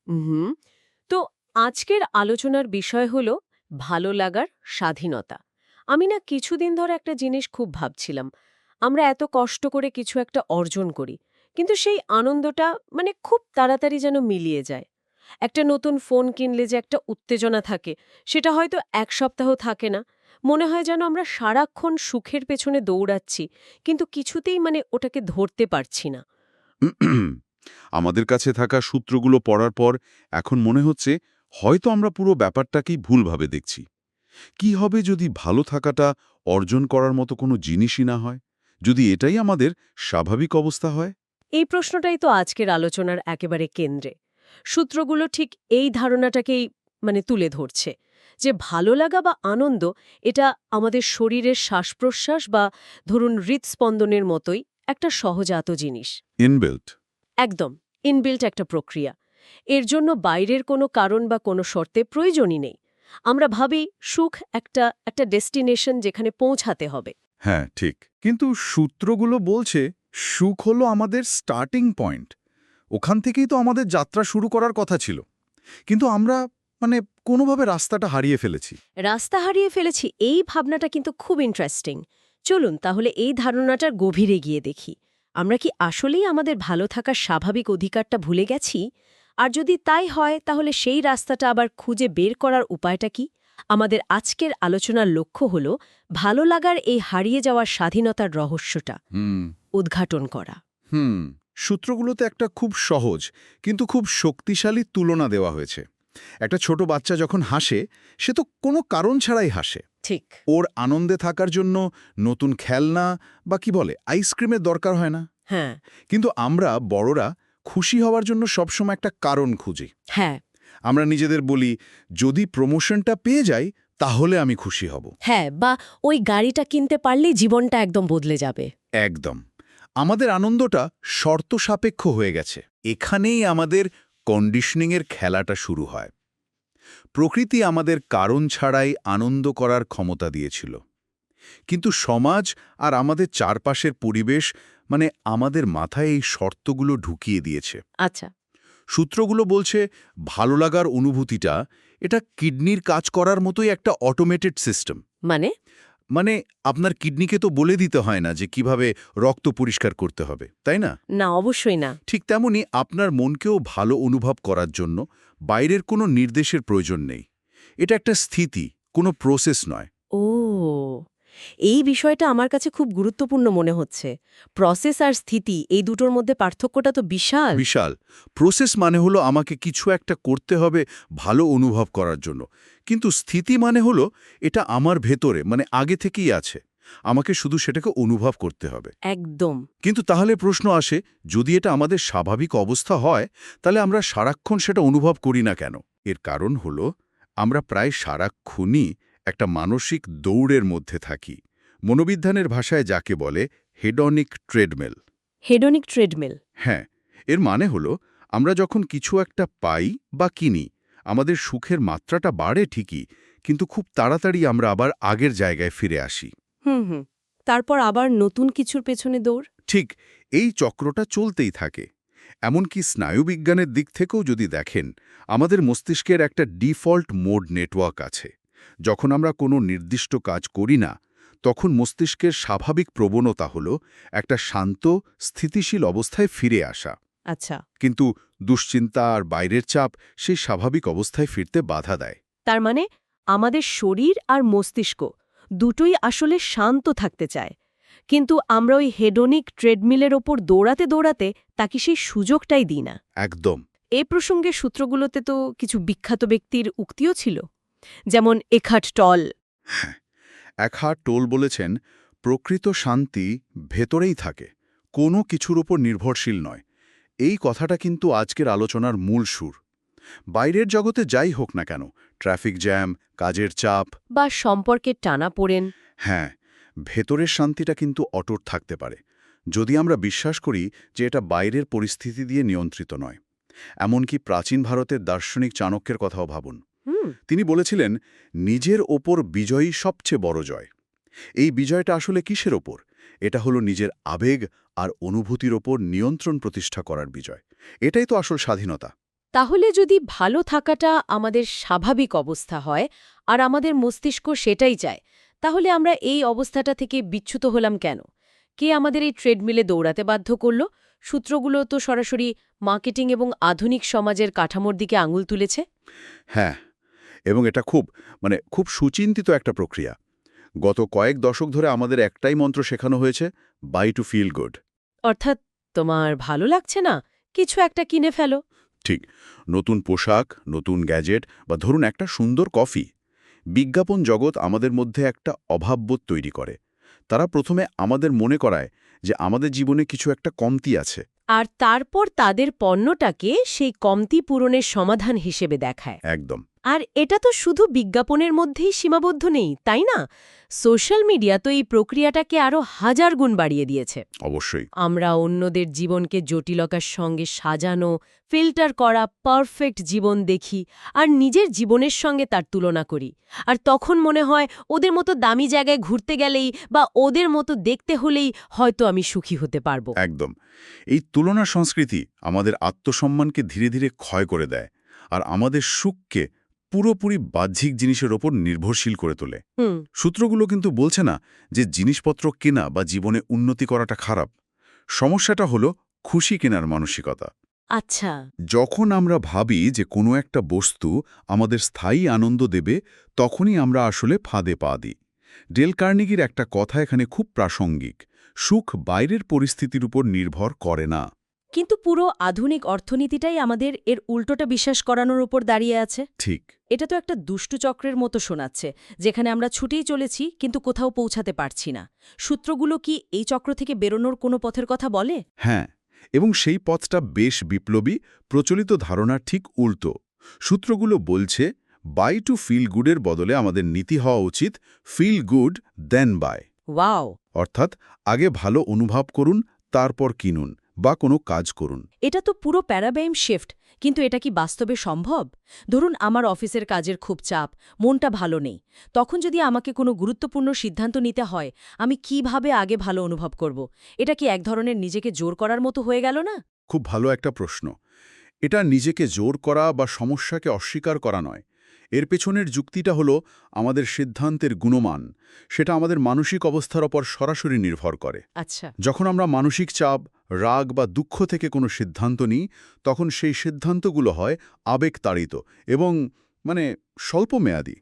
হুম। তো আজকের আলোচনার বিষয় হল ভালো লাগার স্বাধীনতা। আমি না কিছুদিন ধরে একটা জিনিস খুব ভাবছিলাম। আমরা এত কষ্ট করে কিছু একটা অর্জন করি, কিন্তু সেই আনন্দটা খুব তাড়াতাড়ি যেন মিলিয়ে যায়। একটা নতুন ফোন কিনলে যে একটা উত্তেজনা থাকে, সেটা হয়তো এক সপ্তাহ থাকে না। মনে হয় যেন আমরা সারাক্ষণ সুখের পেছনে দৌড়াচ্ছি, কিন্তু কিছুতেই ওটাকে ধরতে পারছি না। আমাদের কাছে থাকা সূত্রগুলো পড়ার পর এখন মনে হচ্ছে হয়তো আমরা পুরো ব্যাপারটাকেই ভুলভাবে দেখছি। কি হবে যদি ভালো থাকাটা অর্জন করার মতো কোনো জিনিসই না হয়, যদি এটাই আমাদের স্বাভাবিক অবস্থা হয়? এই প্রশ্নটাই তো আজকের আলোচনার একেবারে কেন্দ্রে। সূত্রগুলো ঠিক এই ধারণাটাকেই তুলে ধরছে যে ভালো লাগা বা আনন্দ এটা আমাদের শরীরের শ্বাসপ্রশ্বাস বা ধরুন হৃদস্পন্দনের মতোই একটা সহজাত জিনিস। ইনবিল্ট। একদম ইনবিল্ট একটা প্রক্রিয়া। এর জন্য বাইরের কোনো কারণ বা কোনো শর্তে প্রয়োজনই নেই। আমরা ভাবি সুখ একটা একটা ডেস্টিনেশন যেখানে পৌঁছাতে হবে। হ্যাঁ, ঠিক। কিন্তু সূত্রগুলো বলছে সুখ হলো আমাদের স্টার্টিং পয়েন্ট। ওখান থেকেই তো আমাদের যাত্রা শুরু করার কথা ছিল। কিন্তু আমরা মানে কোনোভাবে রাস্তাটা হারিয়ে ফেলেছি। রাস্তা হারিয়ে ফেলেছি, এই ভাবনাটা কিন্তু খুব ইন্টারেস্টিং। চলুন তাহলে এই ধারণাটার গভীরে গিয়ে দেখি। আমরা কি আসলেই আমাদের ভালো থাকার স্বাভাবিক অধিকারটা ভুলে গেছি? আর যদি তাই হয়, তাহলে সেই রাস্তাটা আবার খুঁজে বের করার উপায়টা কি? আমাদের আজকের আলোচনার লক্ষ্য হল ভালো লাগার এই হারিয়ে যাওয়ার স্বাধীনতার রহস্যটা হুম উদ্ঘাটন করা। হুম সূত্রগুলোতে একটা খুব সহজ কিন্তু খুব শক্তিশালী তুলনা দেওয়া হয়েছে। একটা ছোট বাচ্চা যখন হাসে, সে তো কোনো কারণ ছাড়াই হাসে। ঠিক। ওর আনন্দে থাকার জন্য নতুন খেলনা বা কি বলে আইসক্রিমের দরকার হয় না। হ্যাঁ। কিন্তু আমরা বড়রা খুশি হওয়ার জন্য সবসময় একটা কারণ খুঁজি। হ্যাঁ। আমরা নিজেদের বলি, যদি প্রমোশনটা পেয়ে যাই তাহলে আমি খুশি হব। হ্যাঁ, বা ওই গাড়িটা কিনতে পারলেই জীবনটা একদম বদলে যাবে। একদম। আমাদের আনন্দটা শর্ত সাপেক্ষ হয়ে গেছে। এখানেই আমাদের কন্ডিশনিংয়ের খেলাটা শুরু হয়। প্রকৃতি আমাদের কারণ ছাড়াই আনন্দ করার ক্ষমতা দিয়েছিল। কিন্তু সমাজ আর আমাদের চারপাশের পরিবেশ আমাদের মাথায় এই শর্তগুলো ঢুকিয়ে দিয়েছে। আচ্ছা। সূত্রগুলো বলছে ভালো লাগার অনুভূতিটা এটা কিডনির কাজ করার মতোই একটা অটোমেটেড সিস্টেম। মানে? মানে আপনার কিডনিকে তো বলে দিতে হয় না যে কিভাবে রক্ত পরিষ্কার করতে হবে, তাই না? না, অবশ্যই না। ঠিক তেমনি আপনার মনকেও ভালো অনুভব করার জন্য বাইরের কোনো নির্দেশের প্রয়োজন নেই। এটা একটা স্থিতি, কোনো প্রসেস নয়। ও! এই বিষয়টা আমার কাছে খুব গুরুত্বপূর্ণ মনে হচ্ছে। প্রসেস আর স্থিতি, এই দুটোর মধ্যে পার্থক্যটা তো বিশাল। বিশাল। প্রসেস মানে হলো আমাকে কিছু একটা করতে হবে ভালো অনুভব করার জন্য। কিন্তু স্থিতি মানে হলো এটা আমার ভেতরে আগে থেকেই আছে। আমাকে শুধু সেটাকে অনুভব করতে হবে। একদম। কিন্তু তাহলে প্রশ্ন আসে, যদি এটা আমাদের স্বাভাবিক অবস্থা হয়, তাহলে আমরা সারাক্ষণ সেটা অনুভব করি না কেন? এর কারণ হলো আমরা প্রায় সারাক্ষণই একটা মানসিক দৌড়ের মধ্যে থাকি। মনোবিজ্ঞানের ভাষায় যাকে বলে হেডনিক ট্রেডমিল। Head neck treadmill. হ্যাঁ, এর মানে হলো আমরা যখন কিছু একটা পাই বা কিনি, আমাদের সুখের মাত্রাটা বাড়ে ঠিকই, কিন্তু খুব তাড়াতাড়ি আমরা আবার আগের জায়গায় ফিরে আসি। হুম, হুম। তারপর আবার নতুন কিছুর পেছনে দৌড়? ঠিক এই চক্রটা চলতেই থাকে। এমনকি স্নায়ুবিজ্ঞানের দিক থেকেও যদি দেখেন, আমাদের মস্তিষ্কের একটা ডিফল্ট মোড নেটওয়ার্ক আছে। যখন আমরা কোনো নির্দিষ্ট কাজ করি না, তখন মস্তিষ্কের স্বাভাবিক প্রবণতা হলো একটা শান্ত, স্থিতিশীল অবস্থায় ফিরে আসা। আচ্ছা। কিন্তু দুশ্চিন্তা আর বাইরের চাপ সেই স্বাভাবিক অবস্থায় ফিরতে বাধা দেয়। তার মানে আমাদের শরীর আর মস্তিষ্ক দুটোই আসলে শান্ত থাকতে চায়। কিন্তু আমরা ওই হেডনিক ট্রেডমিলের ওপর দৌড়াতে দৌড়াতে তাকে সেই সুযোগটাই দিই না। একদম। এ প্রসঙ্গে সূত্রগুলোতে তো কিছু বিখ্যাত ব্যক্তির উক্তিও ছিল, যেমন এখার্ট টল। একহার্ট টোল বলেছেন, প্রকৃত শান্তি ভেতরেই থাকে, কোনো কিছুর উপর নির্ভরশীল নয়। এই কথাটা কিন্তু আজকের আলোচনার মূল সুর। বাইরের জগতে যাই হোক না কেন, ট্রাফিক জ্যাম, কাজের চাপ, বা সম্পর্কের টানাপোড়েন। হ্যাঁ, ভেতরের শান্তিটা কিন্তু অটুট থাকতে পারে, যদি আমরা বিশ্বাস করি যে এটা বাইরের পরিস্থিতি দিয়ে নিয়ন্ত্রিত নয়। এমনকি প্রাচীন ভারতের দার্শনিক চাণক্যের কথাও ভাবুন। হুম। তিনি বলেছিলেন, নিজের ওপর বিজয়ই সবচেয়ে বড় জয়। এই বিজয়টা আসলে কিসের ওপর? এটা হলো নিজের আবেগ আর অনুভূতির ওপর নিয়ন্ত্রণ প্রতিষ্ঠা করার বিজয়। এটাই তো আসল স্বাধীনতা। তাহলে যদি ভালো থাকাটা আমাদের স্বাভাবিক অবস্থা হয় আর আমাদের মস্তিষ্ক সেটাই চায়, তাহলে আমরা এই অবস্থাটা থেকে বিচ্যুত হলাম কেন? কে আমাদের এই ট্রেডমিলে দৌড়াতে বাধ্য করল? সূত্রগুলো তো সরাসরি মার্কেটিং এবং আধুনিক সমাজের কাঠামোর দিকে আঙুল তুলেছে। হ্যাঁ, এবং এটা খুব সুচিন্তিত একটা প্রক্রিয়া। গত কয়েক দশক ধরে আমাদের একটাই মন্ত্র শেখানো হয়েছে, বাই টু ফিল গুড। অর্থাৎ তোমার ভালো লাগছে না, কিছু একটা কিনে ফেলো। ঠিক, নতুন পোশাক, নতুন গ্যাজেট বা ধরুন একটা সুন্দর কফি। বিজ্ঞাপন জগৎ আমাদের মধ্যে একটা অভাববোধ তৈরি করে। তারা প্রথমে আমাদের মনে করায় যে আমাদের জীবনে কিছু একটা কমতি আছে। আর তারপর তাদের পণ্যটাকে সেই কমতি পূরণের সমাধান হিসেবে দেখায়। একদম। আর এটা তো শুধু বিজ্ঞাপনের মধ্যেই সীমাবদ্ধ নেই, তাই না? সোশ্যাল মিডিয়া তো এই প্রক্রিয়াটাকে আরও 1000 গুণ বাড়িয়ে দিয়েছে। অবশ্যই। আমরা অন্যদের জীবনকে জটিলতার সঙ্গে সাজানো, ফিল্টার করা পারফেক্ট জীবন দেখি আর নিজের জীবনের সঙ্গে তার তুলনা করি। আর তখন মনে হয় ওদের মতো দামি জায়গায় ঘুরতে গেলেই বা ওদের মতো দেখতে হলেই হয়তো আমি সুখী হতে পারবো। একদম। এই তুলনা সংস্কৃতি আমাদের আত্মসম্মানকে ধীরে ধীরে ক্ষয় করে দেয় আর আমাদের সুখকে পুরোপুরি বাহ্যিক জিনিসের ওপর নির্ভরশীল করে তোলে। সূত্রগুলো কিন্তু বলছে না যে জিনিসপত্র কেনা বা জীবনে উন্নতি করাটা খারাপ। সমস্যাটা হলো খুশি কেনার মানসিকতা। আচ্ছা। যখন আমরা ভাবি যে কোনো একটা বস্তু আমাদের স্থায়ী আনন্দ দেবে, তখনই আমরা আসলে ফাঁদে পা দিই। ডেল কার্নেগির একটা কথা এখানে খুব প্রাসঙ্গিক। সুখ বাইরের পরিস্থিতির উপর নির্ভর করে না। কিন্তু পুরো আধুনিক অর্থনীতিটাই আমাদের এর উল্টোটা বিশ্বাস করানোর উপর দাঁড়িয়ে আছে। ঠিক। এটা তো একটা দুষ্টু চক্রের মতো শোনাচ্ছে, যেখানে আমরা ছুটেই চলেছি কিন্তু কোথাও পৌঁছাতে পারছি না। সূত্রগুলো কি এই চক্র থেকে বেরোনোর কোনো পথের কথা বলে? হ্যাঁ, এবং সেই পথটা বেশ বিপ্লবী, প্রচলিত ধারণার ঠিক উল্টো। সূত্রগুলো বলছে, বাই টু ফিল গুডের বদলে আমাদের নীতি হওয়া উচিত feel good then bye. Wow! অর্থাৎ আগে ভালো অনুভব করুন, তারপর কিনুন বা কোনো কাজ করুন। এটা তো পুরো প্যারাডাইম শিফট। কিন্তু এটা কি বাস্তবে সম্ভব? ধরুন আমার অফিসের কাজের খুব চাপ, মনটা ভালো নেই। তখন যদি আমাকে কোনো গুরুত্বপূর্ণ সিদ্ধান্ত নিতে হয়, আমি কিভাবে আগে ভালো অনুভব করব? এটা কি এক ধরনের নিজেকে জোর করার মতো হয়ে গেল না? খুব ভালো একটা প্রশ্ন। এটা নিজেকে জোর করা বা সমস্যাকে অস্বীকার করা নয়। এর পেছনের যুক্তিটা হলো আমাদের সিদ্ধান্তের গুণমান। সেটা আমাদের মানসিক অবস্থার ওপর সরাসরি নির্ভর করে। আচ্ছা। যখন আমরা মানসিক চাপ, রাগ বা দুঃখ থেকে কোনো সিদ্ধান্ত নিই, তখন সেই সিদ্ধান্তগুলো হয় আবেগতাড়িত এবং স্বল্পমেয়াদী।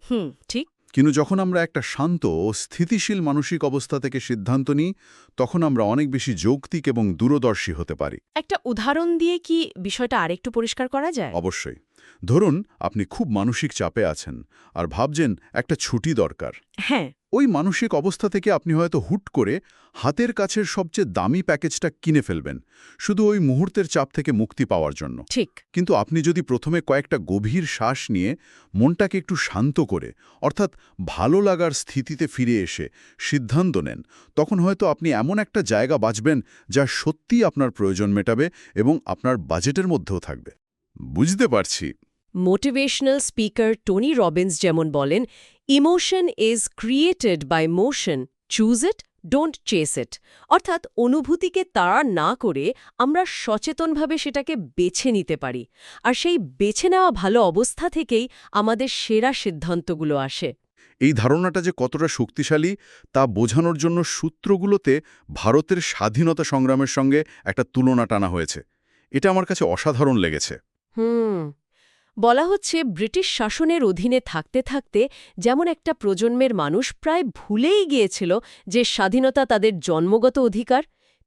ঠিক। কিন্তু যখন আমরা একটা শান্ত ও স্থিতিশীল মানসিক অবস্থা থেকে সিদ্ধান্ত নিই, তখন আমরা অনেক বেশি যৌক্তিক এবং দূরদর্শী হতে পারি। একটা উদাহরণ দিয়ে কি বিষয়টা আরেকটু পরিষ্কার করা যায়? অবশ্যই। ধরুন আপনি খুব মানসিক চাপে আছেন আর ভাবছেন একটা ছুটি দরকার। হ্যাঁ। ওই মানসিক অবস্থা থেকে আপনি হয়তো হুট করে হাতের কাছের সবচেয়ে দামি প্যাকেজটা কিনে ফেলবেন, শুধু ওই মুহূর্তের চাপ থেকে মুক্তি পাওয়ার জন্য। ঠিক। কিন্তু আপনি যদি প্রথমে কয়েকটা গভীর শ্বাস নিয়ে মনটাকে একটু শান্ত করে, অর্থাৎ ভালো লাগার স্থিতিতে ফিরে এসে সিদ্ধান্ত নেন, তখন হয়তো আপনি এমন একটা জায়গা বাঁচবেন যা সত্যিই আপনার প্রয়োজন মেটাবে এবং আপনার বাজেটের মধ্যেও থাকবে। বুঝতে পারছি। মোটিভেশনাল স্পিকার টনি রবিন্স যেমন বলেন, emotion is created by motion, choose it, don't chase it. অর্থাৎ অনুভূতিকে তাড়া না করে আমরা সচেতনভাবে সেটাকে বেছে নিতে পারি। আর সেই বেছে নেওয়া ভালো অবস্থা থেকেই আমাদের সেরা সিদ্ধান্তগুলো আসে। এই ধারণাটা যে কতটা শক্তিশালী তা বোঝানোর জন্য সূত্রগুলোতে ভারতের স্বাধীনতা সংগ্রামের সঙ্গে একটা তুলনা টানা হয়েছে। এটা আমার কাছে অসাধারণ লেগেছে। বলা হচ্ছে ব্রিটিশ শাসনের অধীনে থাকতে থাকতে যেমন একটা প্রজন্মের মানুষ প্রায় ভুলেই গিয়েছিল যে স্বাধীনতা তাদের জন্মগত অধিকার,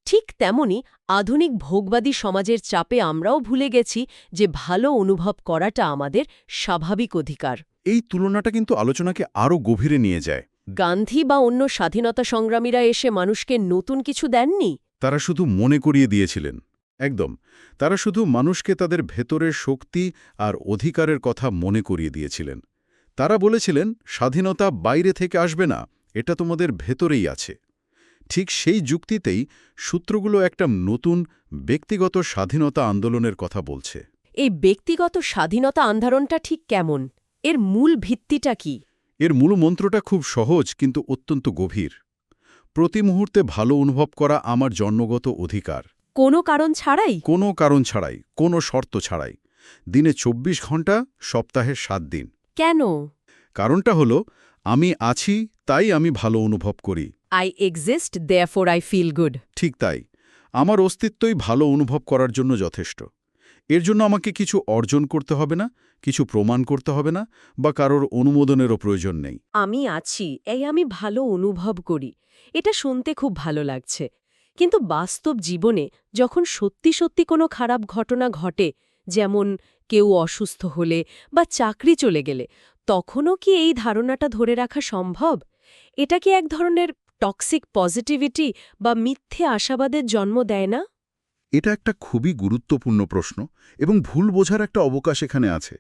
ঠিক তেমনি আধুনিক ভোগবাদী সমাজের চাপে আমরাও ভুলে গেছি যে ভালো অনুভব করাটা আমাদের স্বাভাবিক অধিকার। এই তুলনাটা কিন্তু আলোচনাকে আরও গভীরে নিয়ে যায়। গান্ধী বা অন্য স্বাধীনতা সংগ্রামীরা এসে মানুষকে নতুন কিছু দেননি। তারা শুধু মনে করিয়ে দিয়েছিলেন। একদম। তারা শুধু মানুষকে তাদের ভেতরের শক্তি আর অধিকারের কথা মনে করিয়ে দিয়েছিলেন। তারা বলেছিলেন, স্বাধীনতা বাইরে থেকে আসবে না, এটা তোমাদের ভেতরেই আছে। ঠিক সেই যুক্তিতেই সূত্রগুলো একটা নতুন ব্যক্তিগত স্বাধীনতা আন্দোলনের কথা বলছে। এই ব্যক্তিগত স্বাধীনতা আন্দোলনটা ঠিক কেমন? এর মূল ভিত্তিটা কি? এর মূল মন্ত্রটা খুব সহজ কিন্তু অত্যন্ত গভীর। প্রতি মুহূর্তে ভালো অনুভব করা আমার জন্মগত অধিকার। কোনো কারণ ছাড়াই? কোনো কারণ ছাড়াই, কোনো শর্ত ছাড়াই। দিনে ২৪ ঘন্টা, সপ্তাহে ৭ দিন। কেন? কারণটা হলো, আমি আছি তাই আমি ভালো অনুভব করি। I exist, therefore I feel good. ঠিক তাই। আমার অস্তিত্বই ভালো অনুভব করার জন্য যথেষ্ট। এর জন্য আমাকে কিছু অর্জন করতে হবে না, কিছু প্রমাণ করতে হবে না, বা কারোর অনুমোদনেরও প্রয়োজন নেই। আমি আছি, এই আমি ভালো অনুভব করি। এটা শুনতে খুব ভালো লাগছে। কিন্তু বাস্তব জীবনে যখন সত্যি সত্যি কোনো খারাপ ঘটনা ঘটে, যেমন কেউ অসুস্থ হলে বা চাকরি চলে গেলে, তখনও কি এই ধারণাটা ধরে রাখা সম্ভব? এটা কি এক ধরনের টক্সিক পজিটিভিটি বা মিথ্যে আশাবাদের জন্ম দেয় না? এটা একটা খুবই গুরুত্বপূর্ণ প্রশ্ন, এবং ভুল বোঝার একটা অবকাশ এখানে আছে।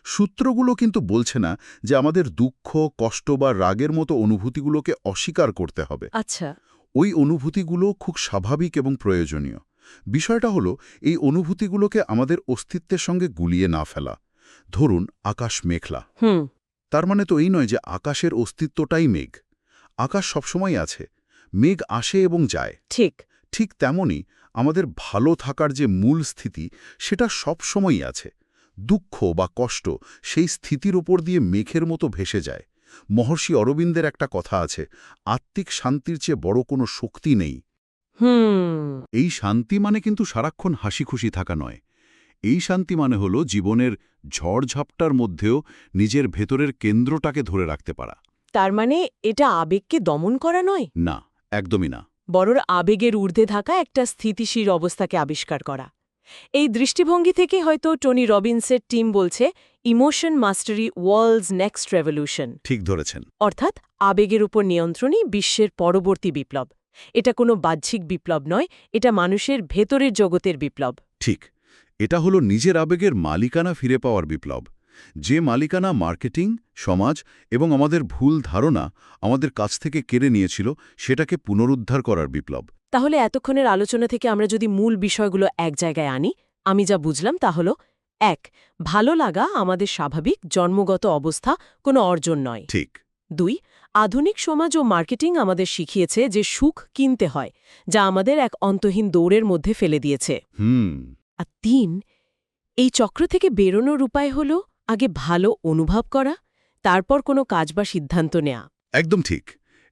সূত্রগুলো কিন্তু বলছে না যে আমাদের দুঃখ, কষ্ট বা রাগের মতো অনুভূতিগুলোকে অস্বীকার করতে হবে। আচ্ছা। ওই অনুভূতিগুলো খুব স্বাভাবিক এবং প্রয়োজনীয়। বিষয়টা হলো, এই অনুভূতিগুলোকে আমাদের অস্তিত্বের সঙ্গে গুলিয়ে না ফেলা। ধরুন আকাশ মেঘলা, হুম। তার মানে তো এই নয় যে আকাশের অস্তিত্বটাই মেঘ। আকাশ সবসময় আছে, মেঘ আসে এবং যায়। ঠিক। ঠিক তেমনি আমাদের ভালো থাকার যে মূল স্থিতি, সেটা সবসময়ই আছে। দুঃখ বা কষ্ট সেই স্থিতির ওপর দিয়ে মেঘের মতো ভেসে যায়। মহর্ষি অরবিন্দের একটা কথা আছে, আত্মিক শান্তির চেয়ে বড় কোনো শক্তি নেই। হুম। এই শান্তি মানে কিন্তু সারাক্ষণ হাসি খুশি থাকা নয়। এই শান্তি মানে হলো জীবনের ঝড়ঝাপটার মধ্যেও নিজের ভেতরের কেন্দ্রটাকে ধরে রাখতে পারা। তার মানে এটা আবেগকে দমন করা নয়, না, একদমই না। বরং আবেগের ঊর্ধ্বে থাকা একটা স্থিতিশীল অবস্থাকে আবিষ্কার করা। এই দৃষ্টিভঙ্গি থেকে হয়তো টনি রবিন্সের টিম বলছে ইমোশন মাস্টারি ওয়ার্ল্ডস নেক্সট রেভলিউশন। ঠিক ধরেছেন। অর্থাৎ আবেগের উপর নিয়ন্ত্রণই বিশ্বের পরবর্তী বিপ্লব। এটা কোনো বাহ্যিক বিপ্লব নয়, এটা মানুষের ভেতরের জগতের বিপ্লব। ঠিক। এটা হলো নিজের আবেগের মালিকানা ফিরে পাওয়ার বিপ্লব। যে মালিকানা মার্কেটিং, সমাজ এবং আমাদের ভুল ধারণা আমাদের কাছ থেকে কেড়ে নিয়েছিল, সেটাকে পুনরুদ্ধার করার বিপ্লব। তাহলে এতক্ষণের আলোচনা থেকে আমরা যদি মূল বিষয়গুলো এক জায়গায় আনি, আমি যা বুঝলাম তা হলো ১. ভালো লাগা আমাদের স্বাভাবিক জন্মগত অবস্থা, কোনো অর্জন নয়। ঠিক। ২. আধুনিক সমাজ ও মার্কেটিং আমাদের শিখিয়েছে যে সুখ কিনতে হয়, যা আমাদের এক অন্তহীন দৌড়ের মধ্যে ফেলে দিয়েছে। আর ৩. এই চক্র থেকে বেরোনোর উপায় হল আগে ভালো অনুভব করা, তারপর কোনো কাজ বা সিদ্ধান্ত নেয়া। একদম ঠিক।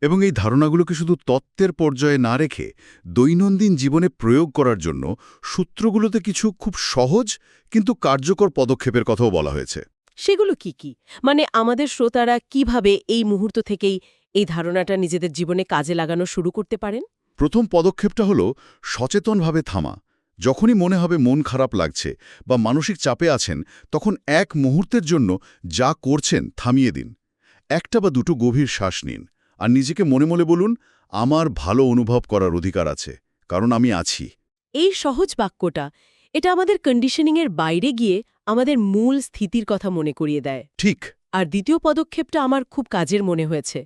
এবং এই ধারণাগুলোকে শুধু তত্ত্বের পর্যায়ে না রেখে দৈনন্দিন জীবনে প্রয়োগ করার জন্য সূত্রগুলোতে কিছু খুব সহজ কিন্তু কার্যকর পদক্ষেপের কথাও বলা হয়েছে। সেগুলো কি কি? মানে আমাদের শ্রোতারা কিভাবে এই মুহূর্ত থেকেই এই ধারণাটা নিজেদের জীবনে কাজে লাগানো শুরু করতে পারেন? প্রথম পদক্ষেপটা হলো সচেতনভাবে থামা। যখনই মনে হবে মন খারাপ লাগছে বা মানসিক চাপে আছেন, তখন এক মুহূর্তের জন্য যা করছেন থামিয়ে দিন। একটা বা দুটো গভীর শ্বাস নিন, আর নিজেকে মনে মনে বলুন, আমার ভালো অনুভব করার অধিকার আছে, কারণ আমি আছি। এই সহজ বাক্যটা, এটা আমাদের কন্ডিশনিংয়ের বাইরে গিয়ে আমাদের মূল স্থিতির কথা মনে করিয়ে দেয়। ঠিক। আর দ্বিতীয় পদক্ষেপটা আমার খুব কাজের মনে হয়েছে।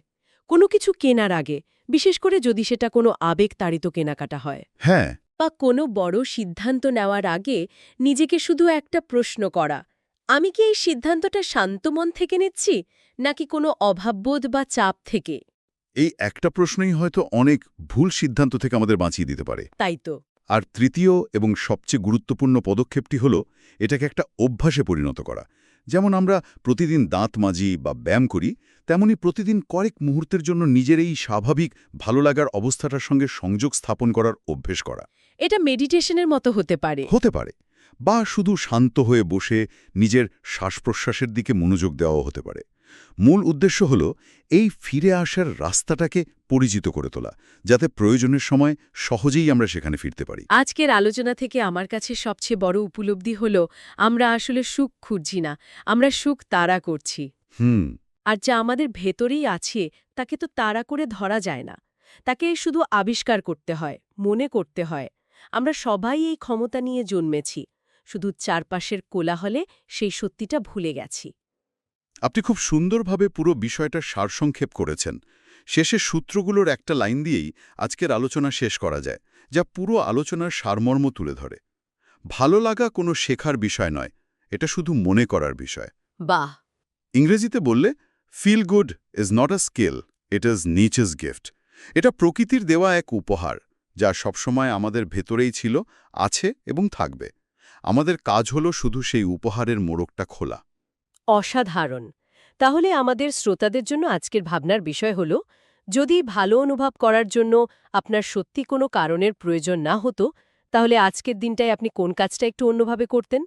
কোনো কিছু কেনার আগে, বিশেষ করে যদি সেটা কোনো আবেগ তাড়িত কেনাকাটা হয়, হ্যাঁ। বা কোনো বড় সিদ্ধান্ত নেওয়ার আগে নিজেকে শুধু একটা প্রশ্ন করা, আমি কি এই সিদ্ধান্তটা শান্ত মন থেকে নিচ্ছি, নাকি কোনো অভাববোধ বা চাপ থেকে? এই একটা প্রশ্নই হয়তো অনেক ভুল সিদ্ধান্ত থেকে আমাদের বাঁচিয়ে দিতে পারে। তাই তো। আর তৃতীয় এবং সবচেয়ে গুরুত্বপূর্ণ পদক্ষেপটি হলো এটাকে একটা অভ্যাসে পরিণত করা। যেমন আমরা প্রতিদিন দাঁত মাজি বা ব্যায়াম করি, তেমনি প্রতিদিন কয়েক মুহূর্তের জন্য নিজের এই স্বাভাবিক ভালো লাগার অবস্থাটার সঙ্গে সংযোগ স্থাপন করার অভ্যেস করা। এটা মেডিটেশনের মতো হতে পারে। হতে পারে, বা শুধু শান্ত হয়ে বসে নিজের শ্বাস-প্রশ্বাসের দিকে মনোযোগ দেওয়াও হতে পারে। মূল উদ্দেশ্য হল এই ফিরে আসার রাস্তাটাকে পরিচিত করে তোলা, যাতে প্রয়োজনের সময় সহজেই আমরা সেখানে ফিরতে পারি। আজকের আলোচনা থেকে আমার কাছে সবচেয়ে বড় উপলব্ধি হল, আমরা আসলে সুখ খুঁজছি না, আমরা সুখ তাড়া করছি। আর যা আমাদের ভেতরেই আছে তাকে তো তাড়া করে ধরা যায় না, তাকে শুধু আবিষ্কার করতে হয়, মনে করতে হয়। আমরা সবাই এই ক্ষমতা নিয়ে জন্মেছি, শুধু চারপাশের কোলাহলে সেই সত্যিটা ভুলে গেছি। আপনি খুব সুন্দরভাবে পুরো বিষয়টার সারসংক্ষেপ করেছেন। শেষে সূত্রগুলোর একটা লাইন দিয়েই আজকের আলোচনা শেষ করা যায়, যা পুরো আলোচনার সারমর্ম তুলে ধরে। ভালো লাগা কোনো শেখার বিষয় নয়, এটা শুধু মনে করার বিষয়। বাহ! ইংরেজিতে বললে, feel good is not a skill, it is nature's gift. এটা প্রকৃতির দেওয়া এক উপহার, যা সবসময় আমাদের ভেতরেই ছিল, আছে এবং থাকবে। আমাদের কাজ হলো শুধু সেই উপহারের মোড়কটা খোলা। অসাধারণ। তাহলে আমাদের শ্রোতাদের জন্য আজকের ভাবনার বিষয় হল, যদি ভালো অনুভব করার জন্য আপনার সত্যি কোনো কারণের প্রয়োজন না হতো, তাহলে আজকের দিনটায় আপনি কোন কাজটা একটু অন্যভাবে করতেন?